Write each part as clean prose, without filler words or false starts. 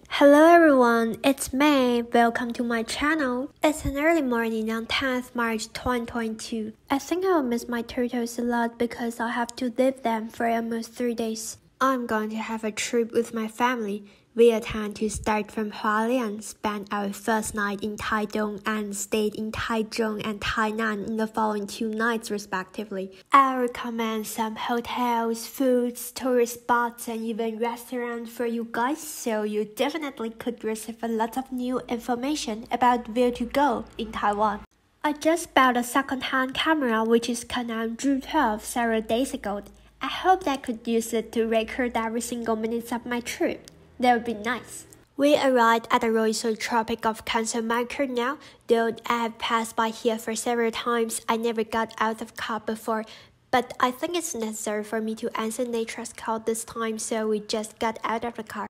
Hello everyone, it's May. Welcome to my channel. It's an early morning on 10th March 2022. I think I will miss my turtles a lot because I'll have to leave them for almost 3 days. I'm going to have a trip with my family. We intend to start from Hualien, spend our first night in Taiwan, and stayed in Taichung and Tainan in the following 2 nights respectively. I'll recommend some hotels, foods, tourist spots, and even restaurants for you guys, so you definitely could receive a lot of new information about where to go in Taiwan. I just bought a second-hand camera which is Canon G12 several days ago. I hope I could use it to record every single minute of my trip. That would be nice. We arrived at the Royal Tropic of Cancer marker now. Though I have passed by here for several times, I never got out of car before. But I think it's necessary for me to answer nature's call this time, so we just got out of the car.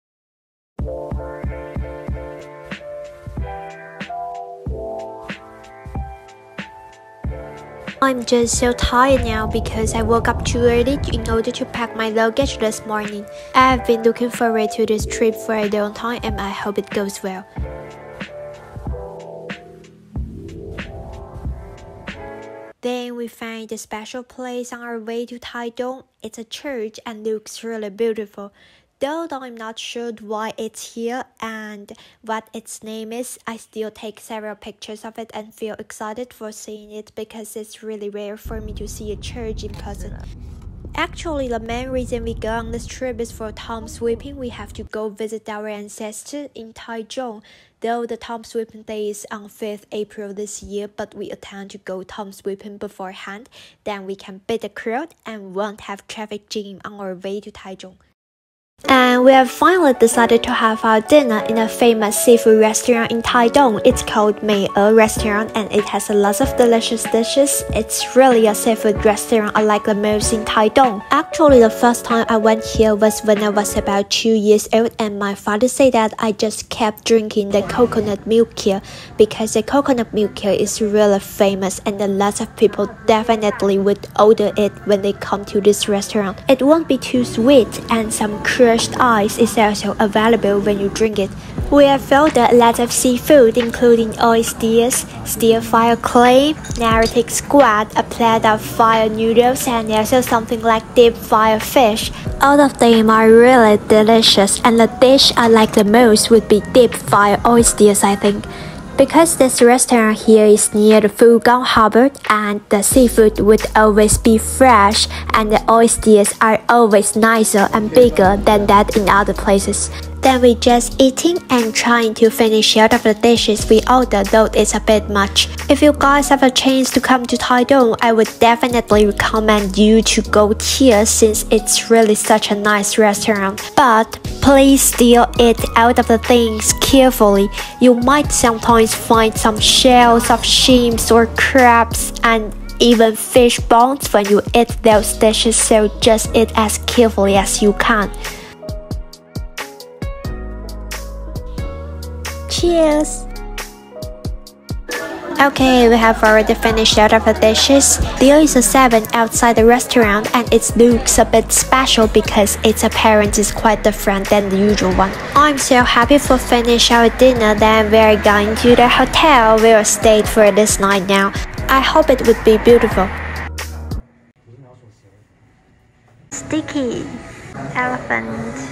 I'm just so tired now because I woke up too early in order to pack my luggage this morning. I have been looking forward to this trip for a long time and I hope it goes well. Then we find a special place on our way to Taitung. It's a church and looks really beautiful. Though I'm not sure why it's here and what its name is, I still take several pictures of it and feel excited for seeing it because it's really rare for me to see a church in person. Actually, the main reason we go on this trip is for tomb sweeping. We have to go visit our ancestors in Taichung. Though the tomb sweeping day is on 5th April this year, but we intend to go tomb sweeping beforehand. Then we can beat the crowd and won't have traffic jam on our way to Taichung. And we have finally decided to have our dinner in a famous seafood restaurant in Taitung. It's called Midterm restaurant and it has a lot of delicious dishes. It's really a seafood restaurant I like the most in Taitung. Actually, the first time I went here was when I was about 2 years old and my father said that I just kept drinking the coconut milk here because the coconut milk here is really famous and a lot of people definitely would order it when they come to this restaurant. It won't be too sweet and some crushed ice is also available when you drink it. We have ordered a lot of seafood including oysters, stir-fry clam, narrow-thick squid, a plate of fried noodles and also something like deep-fried fish. All of them are really delicious and the dish I like the most would be deep-fried oysters I think. Because this restaurant here is near the Fugong Harbor and the seafood would always be fresh and the oysters are always nicer and bigger than that in other places. Then we just eating and trying to finish out of the dishes we ordered, though it's a bit much. If you guys have a chance to come to Taitung, I would definitely recommend you to go here since it's really such a nice restaurant. But please still eat out of the things carefully. You might sometimes find some shells of shrimps or crabs and even fish bones when you eat those dishes, so just eat as carefully as you can. Cheers! Okay, we have already finished out of the dishes. There is a 7 outside the restaurant and it looks a bit special because its appearance is quite different than the usual one. I'm so happy for finish our dinner, then we're going to the hotel we'll stay for this night now. I hope it would be beautiful. Sticky elephant.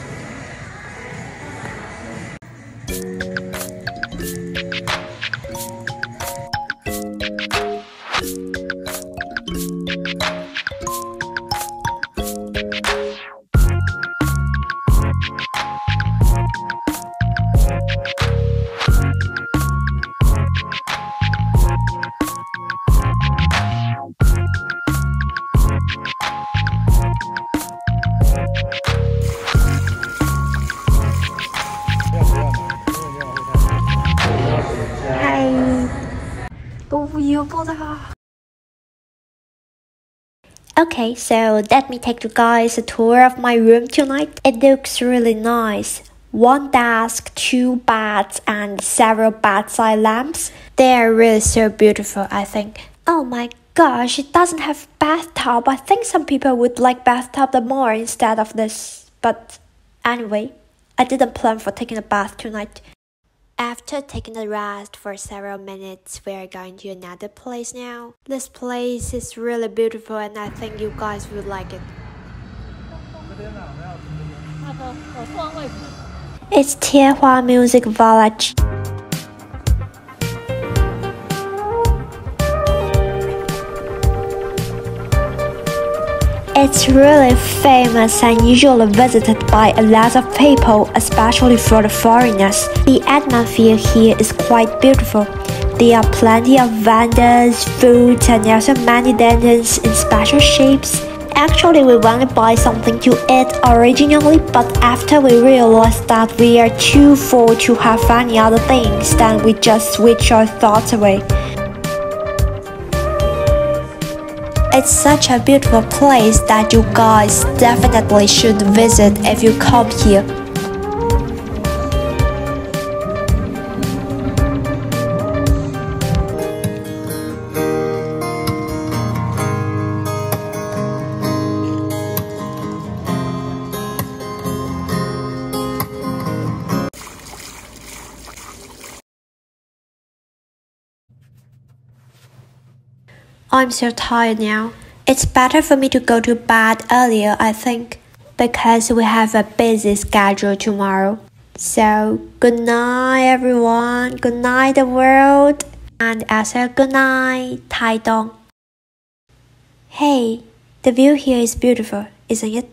Okay, so let me take you guys a tour of my room tonight. It looks really nice. one desk, two beds, and several bedside lamps. They are really so beautiful, I think. Oh my gosh, it doesn't have bathtub. I think some people would like bathtub the more instead of this. But anyway, I didn't plan for taking a bath tonight. After taking a rest for several minutes, we are going to another place now. This place is really beautiful and I think you guys would like it. It's Taiwan Music Village. It's really famous and usually visited by a lot of people, especially for the foreigners. The atmosphere here is quite beautiful. There are plenty of vendors, foods, and also many lanterns in special shapes. Actually, we want to buy something to eat originally, but after we realized that we are too full to have any other things, then we just switch our thoughts away. It's such a beautiful place that you guys definitely should visit if you come here. I'm so tired now. It's better for me to go to bed earlier, I think, because we have a busy schedule tomorrow. So, good night everyone, good night the world, and also good night, Taiwan. Hey, the view here is beautiful, isn't it?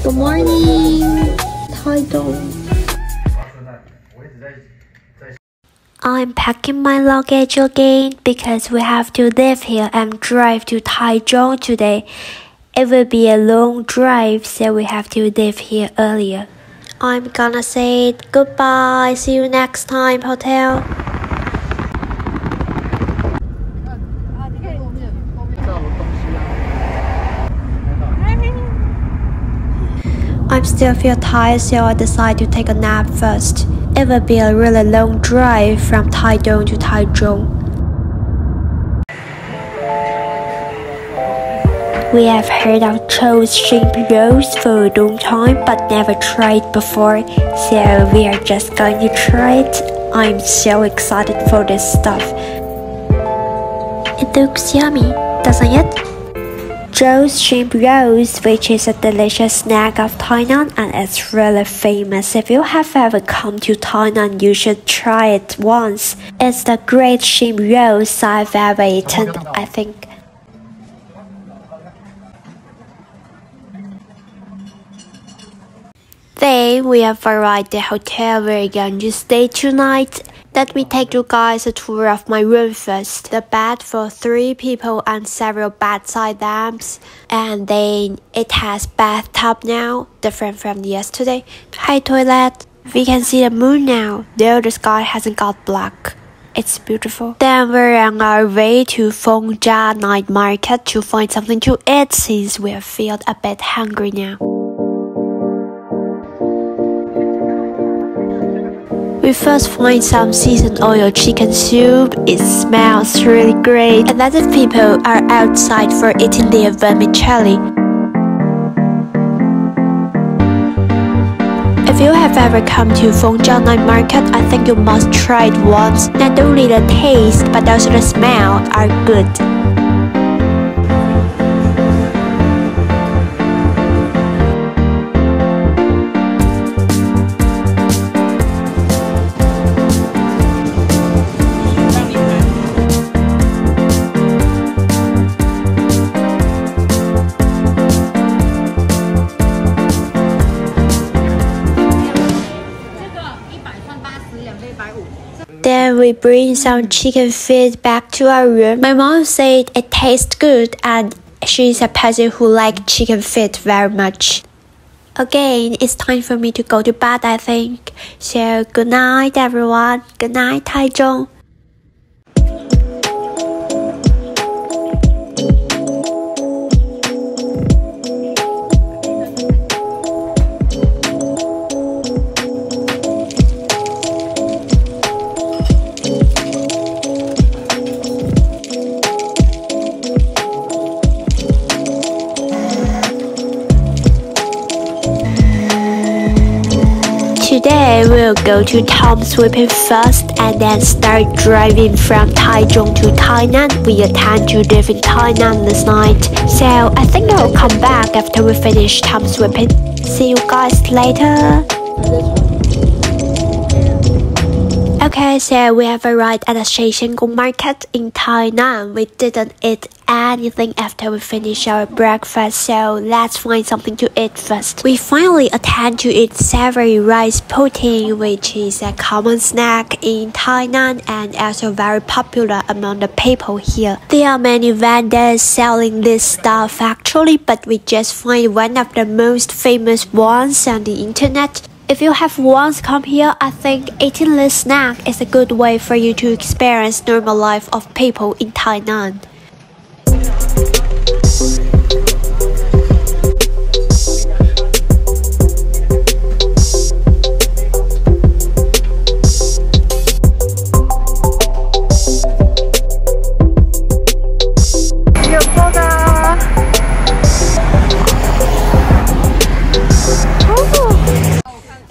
Good morning, Taiwan. I'm packing my luggage again because we have to leave here and drive to Taiwan today. It will be a long drive, so we have to leave here earlier. I'm gonna say goodbye. See you next time, hotel. I still feel tired, so I decided to take a nap first. It will be a really long drive from Taiwan to Taichung. We have heard of Chou's shrimp rolls for a long time but never tried before, so we are just going to try it. I'm so excited for this stuff. It looks yummy, doesn't it? Chou's shrimp rolls, which is a delicious snack of Tainan and it's really famous. If you have ever come to Tainan, you should try it once. It's the great shrimp rolls I've ever eaten, I think. Then we have arrived at the hotel where we're going to stay tonight. Let me take you guys a tour of my room first. The bed for 3 people and several bedside lamps. And then it has bathtub now, different from yesterday. Hi toilet. We can see the moon now, though the sky hasn't got black. It's beautiful. Then we're on our way to Fengjia night market to find something to eat since we feel a bit hungry now. We first find some seasoned oil chicken soup. It smells really great. A lot of people are outside for eating their vermicelli. If you have ever come to Fengjia night market, I think you must try it once. Not only the taste, but also the smell are good. then we bring some chicken feet back to our room. My mom said it tastes good and she's a person who likes chicken feet very much. Again, it's time for me to go to bed, I think. So good night everyone. Good night, Taiwan. Today we'll go to town sweeping first and then start driving from Taichung to Tainan. We intend to live in Tainan this night, so I think I'll come back after we finish town sweeping. See you guys later. Okay, so we have arrived at the Shenzhen market in Tainan. We didn't eat anything after we finished our breakfast, so let's find something to eat first. We finally attend to eat savory rice pudding, which is a common snack in Tainan and also very popular among the people here. There are many vendors selling this stuff actually, but we just find one of the most famous ones on the internet. If you have once come here, I think eating this snack is a good way for you to experience normal life of people in Tainan.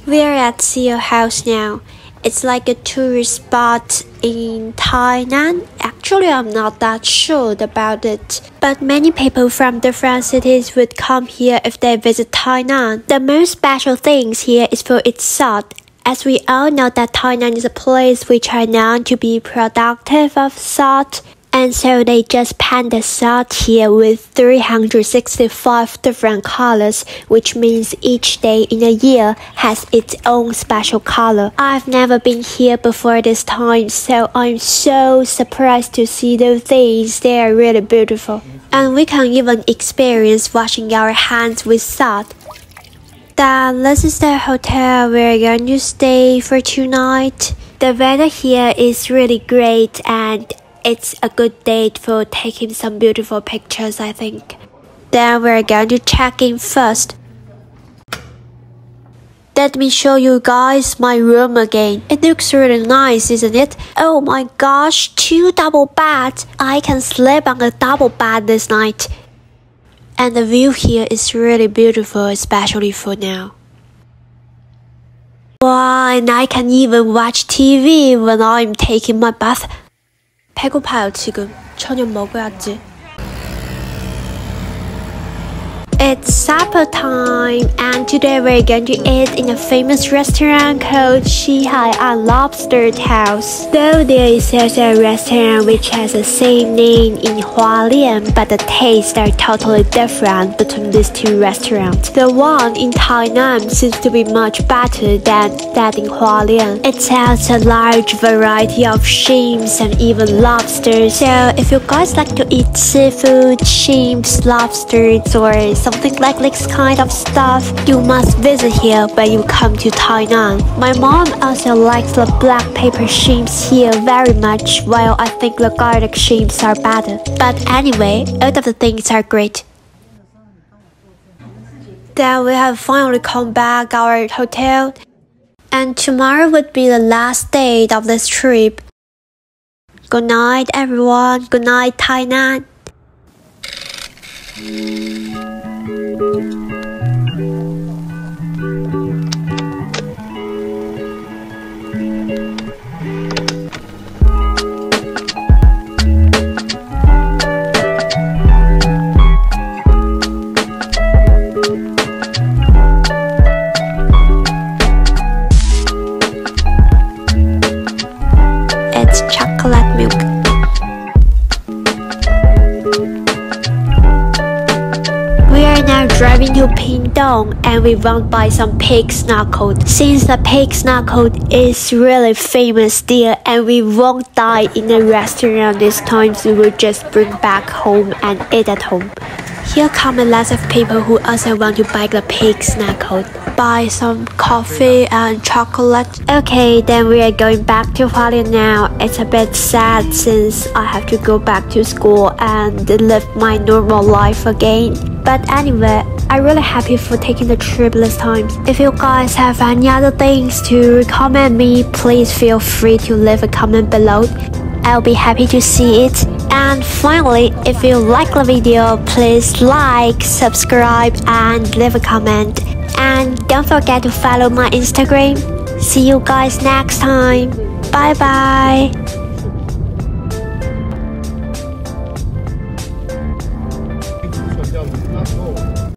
We're at Seal House now. It's like a tourist spot in Tainan. Actually, I'm not that sure about it, but many people from different cities would come here if they visit Tainan. The most special things here is for its salt. As we all know that Tainan is a place which are known to be productive of salt, and so they just paint the salt here with 365 different colors, which means each day in a year has its own special color. I've never been here before this time, so I'm so surprised to see those things. They are really beautiful. And we can even experience washing our hands with salt. Then this is the hotel we're going to stay for tonight. The weather here is really great and it's a good date for taking some beautiful pictures, I think. Then we're going to check in first. Let me show you guys my room again. It looks really nice, isn't it? Oh my gosh, 2 double beds. I can sleep on a double bed this night. And the view here is really beautiful, especially for now. Wow, and I can even watch TV when I'm taking my bath. 배고파요 지금. 저녁 먹어야지. It's supper time, and today we're going to eat in a famous restaurant called Shihai and Lobster House. Though there is also a restaurant which has the same name in Hualien, but the tastes are totally different between these two restaurants. The one in Tainan seems to be much better than that in Hualien. It has a large variety of shrimps and even lobsters. So if you guys like to eat seafood, shrimps, lobsters, or something like this kind of stuff, you must visit here when you come to Tainan. My mom also likes the black pepper shrimps here very much, while I think the garlic shrimps are better. But anyway, all of the things are great. Then we have finally come back our hotel, and tomorrow would be the last day of this trip. Good night everyone. Good night Tainan. It's chocolate milk. Taiwan and we won't buy some pig's knuckle. Since the pig's knuckle is really famous there and we won't die in a restaurant this time, so we'll just bring back home and eat at home. Here come a lot of people who also want to buy the pig's knuckle. Buy some coffee and chocolate. Okay, then we are going back to Hualien now. It's a bit sad since I have to go back to school and live my normal life again. But anyway, I'm really happy for taking the trip this time. If you guys have any other things to recommend me, please feel free to leave a comment below. I'll be happy to see it. And finally, if you like the video, please like, subscribe, and leave a comment. And don't forget to follow my Instagram. See you guys next time. Bye bye.